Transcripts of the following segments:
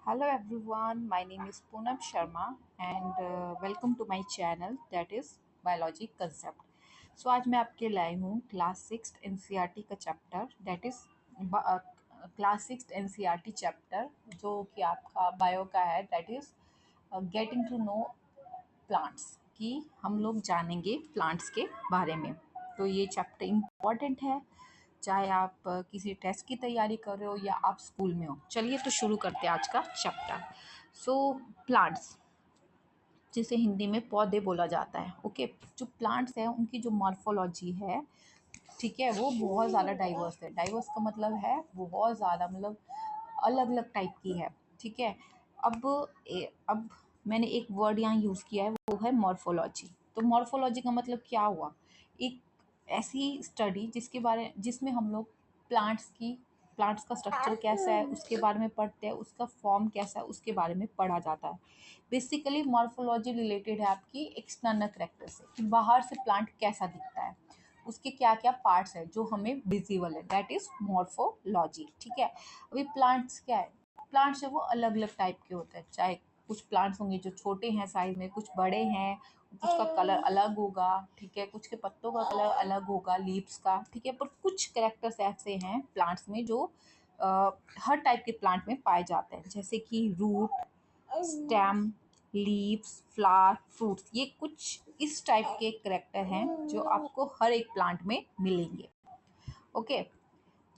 Hello everyone, my name is Poonam Sharma and welcome to my channel that is Biology Concept. So आज मैं आपके लाई हूँ class 6 NCERT का chapter that is class 6 NCERT chapter जो कि आपका बायो का है that is getting to know plants कि हम लोग जानेंगे प्लांट्स के बारे में। तो ये चैप्टर इम्पॉर्टेंट है चाहे आप किसी टेस्ट की तैयारी कर रहे हो या आप स्कूल में हो। चलिए तो शुरू करते हैं आज का चैप्टर। सो प्लांट्स जिसे हिंदी में पौधे बोला जाता है। ओके, जो प्लांट्स हैं उनकी जो मॉर्फोलॉजी है, ठीक है, वो बहुत ज़्यादा डाइवर्स है। डाइवर्स का मतलब है बहुत ज़्यादा, मतलब अलग अलग टाइप की है। ठीक है, अब मैंने एक वर्ड यहाँ यूज़ किया है, वो है मॉर्फोलॉजी। तो मॉर्फोलॉजी का मतलब क्या हुआ? एक ऐसी स्टडी जिसमें हम लोग प्लांट्स का स्ट्रक्चर कैसा है उसके बारे में पढ़ते हैं, उसका फॉर्म कैसा है उसके बारे में पढ़ा जाता है। बेसिकली मॉर्फोलॉजी रिलेटेड है आपकी एक्सटर्नल करेक्टर से, कि बाहर से प्लांट कैसा दिखता है, उसके क्या क्या पार्ट्स है जो हमें विजिबल है, दैट इज मॉर्फोलॉजी। ठीक है, अभी प्लांट्स क्या है? प्लांट्स है वो अलग अलग टाइप के होते हैं। चाहे कुछ प्लांट्स होंगे जो छोटे हैं साइज में, कुछ बड़े हैं, कुछ का कलर अलग होगा, ठीक है, कुछ के पत्तों का कलर अलग होगा, लीव्स का, ठीक है। पर कुछ कैरेक्टर्स ऐसे हैं प्लांट्स में जो हर टाइप के प्लांट में पाए जाते हैं, जैसे कि root, stem, leaves, flower, fruits. ये कुछ इस टाइप के कैरेक्टर हैं जो आपको हर एक प्लांट में मिलेंगे। ओके,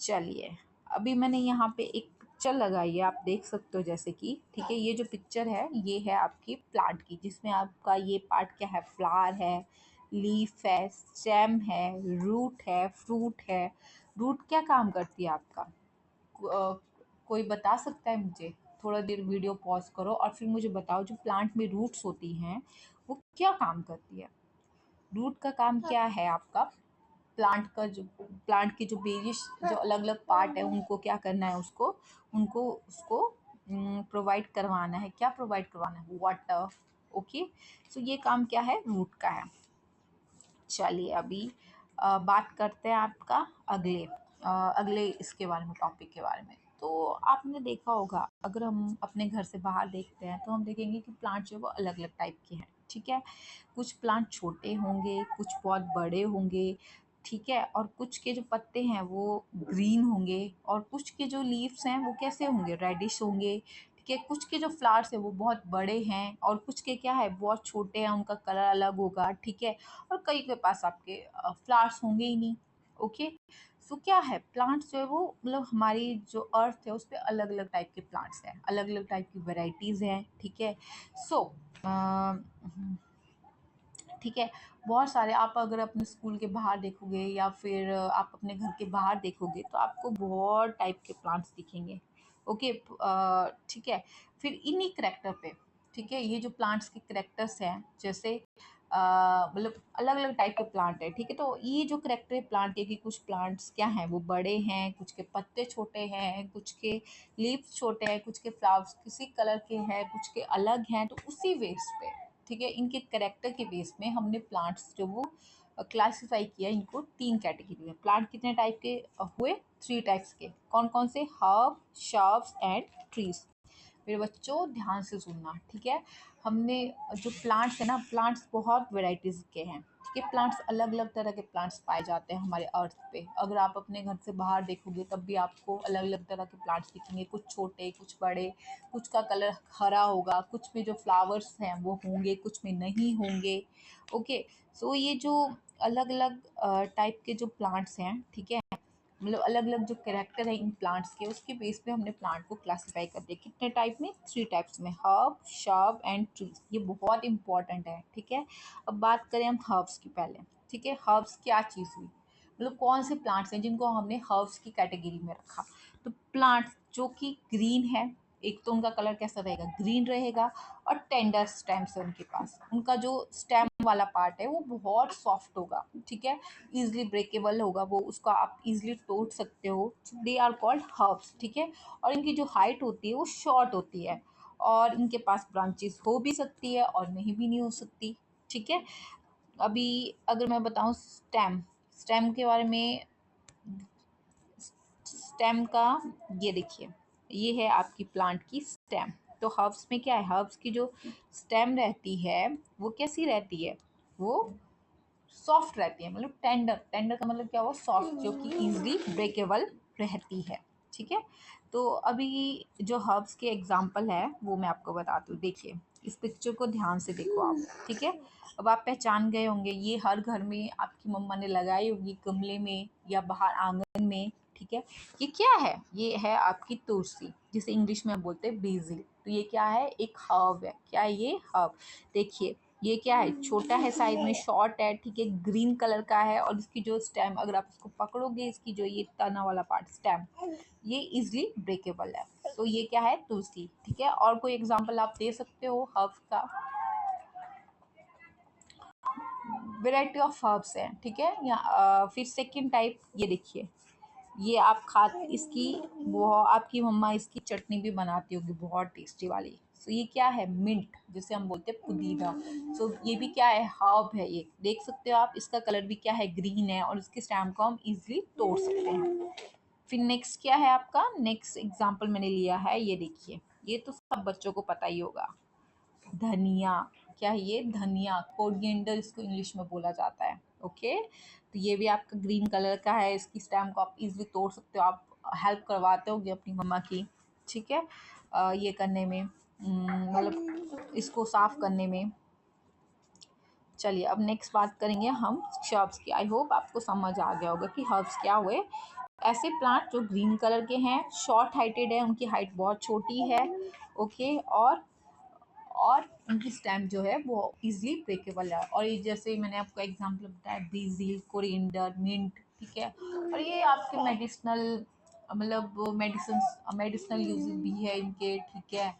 चलिए अभी मैंने यहाँ पे एक पिक्चर लगाई है, आप देख सकते हो जैसे कि, ठीक है, ये जो पिक्चर है ये है आपकी प्लांट की, जिसमें आपका ये पार्ट क्या है? फ्लावर है, लीफ है, स्टेम है, रूट है, फ्रूट है। रूट क्या काम करती है आपका? कोई बता सकता है मुझे? थोड़ा देर वीडियो पॉज करो और फिर मुझे बताओ, जो प्लांट में रूट्स होती हैं वो क्या काम करती है? रूट का काम क्या है आपका? प्लांट के जो वेरियस जो अलग अलग पार्ट है उनको क्या करना है? उसको प्रोवाइड करवाना है। क्या प्रोवाइड करवाना है? वाटर। ओके, सो ये काम क्या है? रूट का है। चलिए अभी बात करते हैं आपका अगले इसके बारे में, टॉपिक के बारे में। तो आपने देखा होगा, अगर हम अपने घर से बाहर देखते हैं तो हम देखेंगे कि प्लांट जो है वो अलग अलग टाइप के हैं। ठीक है, कुछ प्लांट छोटे होंगे, कुछ बहुत बड़े होंगे, ठीक है, और कुछ के जो पत्ते हैं वो ग्रीन होंगे, और कुछ के जो लीव्स हैं वो कैसे होंगे? रेडिश होंगे। ठीक है, कुछ के जो फ्लावर्स है वो बहुत बड़े हैं, और कुछ के क्या है? बहुत छोटे हैं, उनका कलर अलग होगा। ठीक है, और कई के पास आपके फ्लावर्स होंगे ही नहीं। ओके, सो क्या है? प्लांट्स जो है वो, मतलब हमारी जो अर्थ है उस पर अलग अलग टाइप के प्लांट्स हैं, अलग अलग टाइप की वेराइटीज़ हैं। ठीक है, सो ठीक है, बहुत सारे, आप अगर अपने स्कूल के बाहर देखोगे या फिर आप अपने घर के बाहर देखोगे तो आपको बहुत टाइप के प्लांट्स दिखेंगे। ओके, ठीक है, फिर इन्हीं करेक्टर पे, ठीक है, ये जो प्लांट्स के करेक्टर्स हैं, जैसे मतलब अलग अलग टाइप के प्लांट है। ठीक है, तो ये जो करेक्टर है प्लांट के, कि कुछ प्लांट्स क्या हैं? वो बड़े हैं, कुछ के पत्ते छोटे हैं, कुछ के लीव्स छोटे हैं, कुछ के फ्लावर्स किसी कलर के हैं, कुछ के अलग हैं। तो उसी बेस पे, ठीक है, इनके करेक्टर के बेस में हमने प्लांट्स जो वो क्लासिफाई किया इनको 3 कैटेगरी में। प्लांट कितने टाइप के हुए? 3 टाइप्स के। कौन कौन से? Herb, shrubs and trees. मेरे बच्चों ध्यान से सुनना, ठीक है। हमने जो प्लांट्स है ना, प्लांट्स बहुत वेराइटीज़ के हैं। ठीक है, प्लांट्स अलग अलग तरह के प्लांट्स पाए जाते हैं हमारे अर्थ पे। अगर आप अपने घर से बाहर देखोगे तब भी आपको अलग अलग तरह के प्लांट्स दिखेंगे, कुछ छोटे, कुछ बड़े, कुछ का कलर हरा होगा, कुछ में जो फ्लावर्स हैं वो होंगे, कुछ में नहीं होंगे। ओके, सो ये जो अलग अलग टाइप के जो प्लांट्स हैं, ठीक है, मतलब अलग अलग जो कैरेक्टर है इन प्लांट्स के, उसके बेस पे हमने प्लांट को क्लासिफाई कर दिया। कितने टाइप में? 3 टाइप्स में, हर्ब, श्रब एंड ट्रीज। ये बहुत इंपॉर्टेंट है। ठीक है, अब बात करें हम हर्ब्स की पहले। ठीक है, हर्ब्स क्या चीज़ हुई? मतलब कौन से प्लांट्स हैं जिनको हमने हर्ब्स की कैटेगरी में रखा? तो प्लांट्स जो कि ग्रीन है, एक तो उनका कलर कैसा रहेगा? ग्रीन रहेगा, और टेंडर स्टेम्स है उनके पास। उनका जो स्टेम वाला पार्ट है वो बहुत सॉफ्ट होगा, ठीक है, इजीली ब्रेकेबल होगा, वो उसको आप इजीली तोड़ सकते हो। They are called herbs. ठीक है, और इनकी जो हाइट होती है वो शॉर्ट होती है, और इनके पास ब्रांचेस हो भी सकती है और नहीं भी नहीं हो सकती। ठीक है, अभी अगर मैं बताऊं स्टेम, स्टेम के बारे में, स्टेम का, ये देखिए, ये है आपकी प्लांट की स्टेम। तो हर्ब्स में क्या है, हर्ब्स की जो स्टेम रहती है वो कैसी रहती है, वो सॉफ्ट रहती है, मतलब टेंडर, टेंडर का मतलब क्या हुआ, सॉफ्ट, जो कि इजीली ब्रेकेबल रहती है। ठीक है, तो अभी जो हर्ब्स के एग्जांपल है वो मैं आपको बताती हूँ। देखिए इस पिक्चर को ध्यान से देखो आप। ठीक है, अब आप पहचान गए होंगे, ये हर घर में आपकी मम्मा ने लगाई होगी, गमले में या बाहर आंगन में। ठीक है, ये क्या है, ये है आपकी तुलसी, जिसे इंग्लिश में हम बोलते हैं बेसिल। तो ये क्या है, एक हर्ब है। क्या है ये, हर्ब। देखिए ये क्या है, छोटा है साइज में, शॉर्ट है, ठीक है, ग्रीन कलर का है, और इसकी जो स्टेम, अगर आप इसको पकड़ोगे, इसकी जो ये तना वाला पार्ट, स्टेम, ये इजिली ब्रेकेबल है। तो ये क्या है, तुलसी। ठीक है, और कोई एग्जांपल आप दे सकते हो हर्ब का? वेराइटी ऑफ हर्ब्स हैं। ठीक है, या फिर सेकंड टाइप, ये देखिए, ये आप खा, इसकी वो आपकी मम्मा इसकी चटनी भी बनाती होगी बहुत टेस्टी वाली। सो ये क्या है, मिंट, जिसे हम बोलते हैं पुदीना। सो ये भी क्या है, हर्ब है। ये देख सकते हो आप, इसका कलर भी क्या है, ग्रीन है, और इसके स्टेम को हम इजीली तोड़ सकते हैं। फिर नेक्स्ट क्या है आपका, नेक्स्ट एग्जांपल मैंने लिया है, ये देखिए, ये तो सब बच्चों को पता ही होगा, धनिया। क्या है ये, धनिया, कोरिएंडर इसको इंग्लिश में बोला जाता है। ओके, तो ये भी आपका ग्रीन कलर का है, इसकी स्टेम को आप इजीली तोड़ सकते हो। आप हेल्प करवाते होगे अपनी मम्मा की। ठीक है, ये करने में, मतलब इसको साफ करने में। चलिए अब नेक्स्ट बात करेंगे हम हर्ब्स की। आई होप आपको समझ आ गया होगा कि हर्ब्स क्या हुए। ऐसे प्लांट जो ग्रीन कलर के हैं, शॉर्ट हाइटेड है, उनकी हाइट बहुत छोटी है। ओके, और उनकी स्टेम जो है वो इजीली ब्रेकेबल है। और ये जैसे मैंने आपको एग्जांपल बताया, बेसिल, कोरिएंडर, मिंट। ठीक है, और ये आपके मेडिसिनल, मतलब मेडिसिनल यूजेस भी है इनके। ठीक है,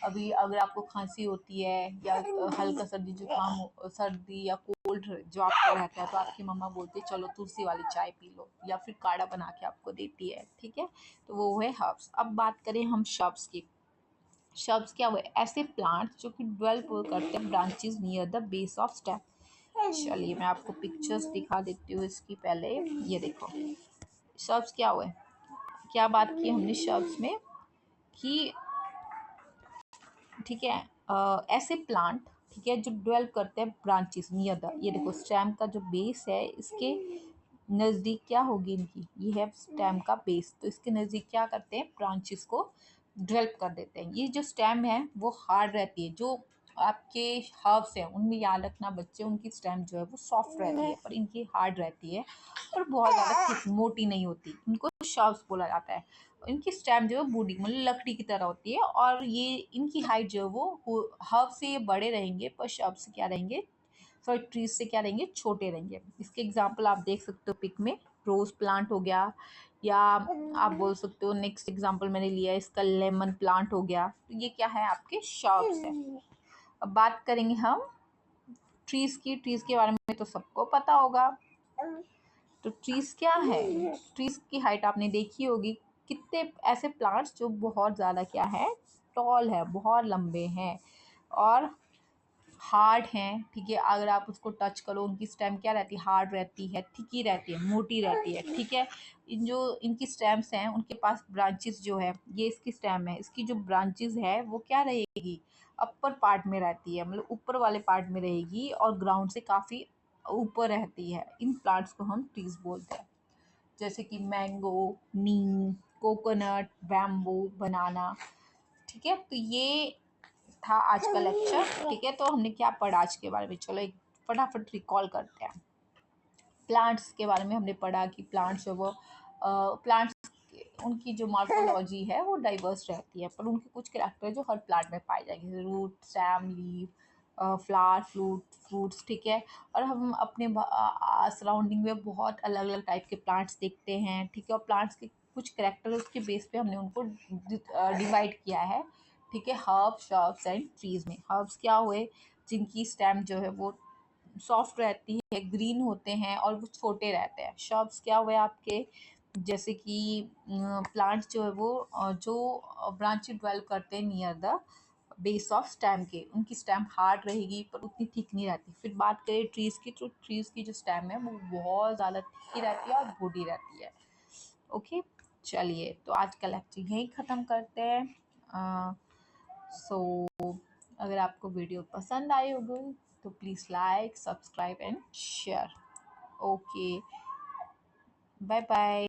अभी अगर आपको खांसी होती है या हल्का सर्दी जुकाम सर्दी या कोल्ड जो आपको रहता है, तो आपकी मम्मा बोलती है चलो तुलसी वाली चाय पी लो, या फिर काढ़ा बना के आपको देती है। ठीक है, तो वो है हर्ब्स। अब बात करें हम शब्स की। शब्स क्या हुए, ऐसे प्लांट्स जो कि डेवलप करते हैं branches near the base of stem. चलिए मैं आपको पिक्चर्स दिखा देती हूँ इसकी पहले। ये देखो, शब्स क्या हुए, क्या बात की हमने शब्स में कि, ठीक है, ऐसे प्लांट, ठीक है, जो डेवलप करते हैं ब्रांचेस नियर द, ये देखो स्टेम का जो बेस है, इसके नज़दीक क्या होगी इनकी, ये है स्टेम का बेस, तो इसके नज़दीक क्या करते हैं, ब्रांचेस को डेवलप कर देते हैं। ये जो स्टेम है वो हार्ड रहती है, जो आपके हर्ब्स हैं उनमें याद रखना बच्चे, उनकी स्टेम जो है वो सॉफ्ट रहती है, पर इनकी हार्ड रहती है, और बहुत ज़्यादा थिक, मोटी नहीं होती। इनको शर्ब्स बोला जाता है। इनकी स्टेम जो है बूढ़ी, मतलब लकड़ी की तरह होती है, और ये इनकी हाइट जो है वो हर्ब से ये बड़े रहेंगे, पर शर्ब से क्या रहेंगे, सॉरी ट्रीज से क्या रहेंगे, छोटे रहेंगे। इसके एग्जाम्पल आप देख सकते हो पिक में, रोज प्लांट हो गया, या आप बोल सकते हो, नेक्स्ट एग्जाम्पल मैंने लिया है इसका, लेमन प्लांट हो गया। तो ये क्या है, आपके शर्ब्स है। अब बात करेंगे हम ट्रीज की। ट्रीज के बारे में तो सबको पता होगा। तो ट्रीज क्या है, ट्रीज की हाइट आपने देखी होगी, कितने ऐसे प्लांट्स जो बहुत ज़्यादा क्या है, टॉल है, बहुत लंबे हैं, और हार्ड हैं। ठीक है, अगर आप उसको टच करो, उनकी स्टेम क्या रहती है, हार्ड रहती है, थिकी रहती है, मोटी रहती है। ठीक है, इन जो इनकी स्टेम्स हैं, उनके पास ब्रांचेस जो है, ये इसकी स्टेम है, इसकी जो ब्रांचेस है वो क्या रहेगी, अपर पार्ट में रहती है, मतलब ऊपर वाले पार्ट में रहेगी, और ग्राउंड से काफ़ी ऊपर रहती है। इन प्लांट्स को हम ट्रीज बोलते हैं, जैसे कि मैंगो, नीम, कोकोनट, बैम्बू, बनाना। ठीक है, तो ये था आज का लेक्चर। ठीक है, तो हमने क्या पढ़ा आज के बारे में, चलो एक फटाफट रिकॉल करते हैं। प्लांट्स के बारे में हमने पढ़ा कि प्लांट्स जो वो प्लांट्स, उनकी जो मॉर्फोलॉजी है वो डाइवर्स रहती है, पर उनके कुछ कैरेक्टर जो हर प्लांट में पाए जाएंगे, जैसे root, stem, leaf, flower, fruits. ठीक है, और हम अपने सराउंडिंग में बहुत अलग अलग टाइप के प्लांट्स देखते हैं। ठीक है, और प्लांट्स के कुछ कैरेक्टर उसके बेस पे हमने उनको डिवाइड किया है। ठीक है, हर्ब्स, श्रब्स एंड ट्रीज में हर्ब्स क्या हुए, जिनकी स्टेम जो है वो सॉफ्ट रहती है, ग्रीन होते हैं, और वो छोटे रहते हैं। श्रब्स क्या हुए आपके, जैसे कि प्लांट्स जो है वो जो ब्रांच डेवलप करते हैं near the base of stem के, उनकी स्टेम हार्ड रहेगी, पर उतनी थिक नहीं रहती। फिर बात करें ट्रीज की, तो ट्रीज की जो स्टेम है वो बहुत ज़्यादा थिक रहती है और बूढ़ी रहती है। ओके, चलिए तो आज का लेक्चर यहीं ख़त्म करते हैं। सो अगर आपको वीडियो पसंद आई होगी तो please like, subscribe and share. Okay, bye bye.